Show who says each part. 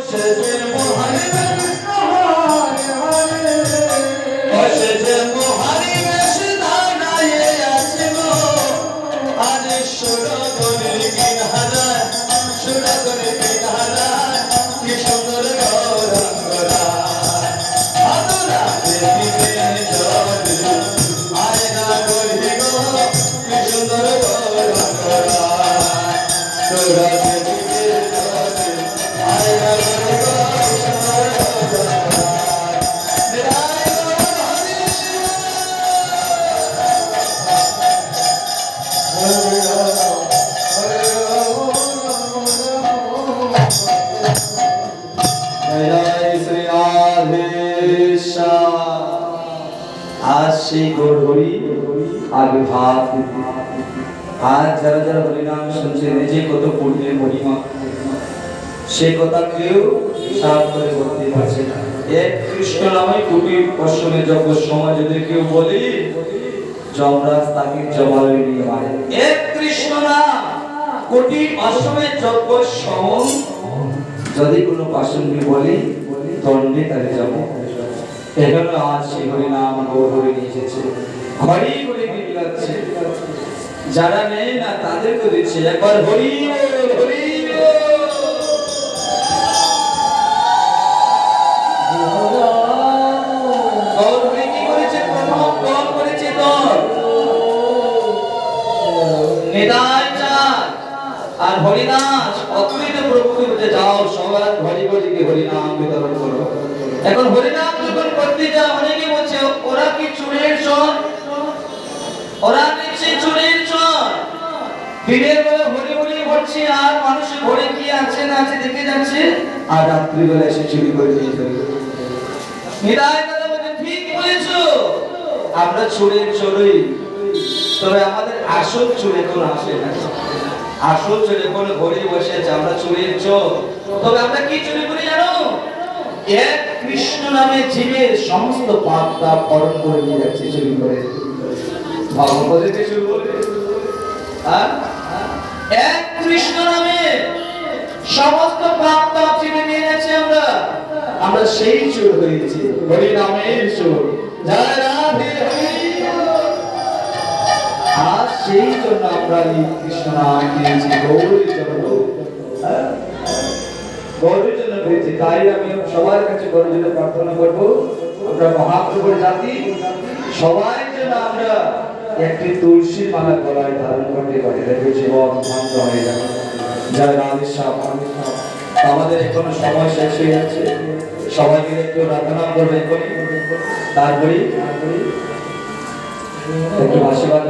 Speaker 1: आज যারা যারা হরিনাম শুনছে নিজে কত পূর্ণের মহিমা সে কথা কেউ সাত করে বলতে পারছে না। এক কৃষ্ণ নামে কোটি অশ্বমে যজ্ঞ সময় যদি কেউ বলি যমরাজ তাকে জমালে নিয়ে মারে। এক কৃষ্ণ নাম কোটি অশ্বমে যজ্ঞ সম যদি কোনো পাশনকে বলি দণ্ডে তাকে যাব। এখানে আজ সেই হরিনাম গৌর হরি নিয়ে এসেছে, হরি হরি বিলাচ্ছে, যারা নেই না তাদেরকে দিচ্ছে একবার হরি হরি। আর হরিদাস অদ্বৈত প্রভুকে বলতে যাও সবার ঘরে ঘরে গিয়ে হরিনাম বিতরণ করো। এখন হরিনাম যখন করতে যাও অনেকে বলছে ওরা কি চুরের চোর, ওরা নিশ্চয়ই চুরের চোর। দিনের বেলা হরি হরি করছে আর মানুষের ঘরে কি আছে না আছে দেখে যাচ্ছে, আর রাত্রি বেলা এসে চুরি করে নিয়ে চলে। নিতাই দাদা বলছে ঠিক বলেছো, আমরা চোরের চোরই, তবে আমাদের আসল চোর এখন আসে না। আসল চোর এখন ঘরে বসে আছে, আমরা চোরের চোর। তবে আমরা কি চুরি করি জানো? এক কৃষ্ণ নামে জীবের সমস্ত পাপ তাপ হরণ করে নিয়ে যাচ্ছে চুরি করে। ভগবতকে চুরি করে, এক কৃষ্ণ নামে সমস্ত পাপ তাপ চিনে নিয়ে যাচ্ছে। আমরা সেই চোর হয়েছি, হরি নামের চোর। জয় রাধে হরি। আর সেই জন্য আমরা এই কৃষ্ণ নাম দিয়েছি গৌরীর জন্য, গৌরীর জন্য পেয়েছি। তাই আমি সবার কাছে গৌরীর জন্য প্রার্থনা করবো, আমরা মহাপ্রভুর জাতি সবাই যেন আমরা একটি তুলসীর মালা গলায় ধারণ করতে পারি, দেখবে জীবন ধন্য হয়ে যাবে। জয় রাধেশ্যাম। আমাদের এখনো সময় শেষ হয়ে যাচ্ছে, সবাই মিলে একটু রাধনাম করবে, তারপরে একটু আশীর্বাদ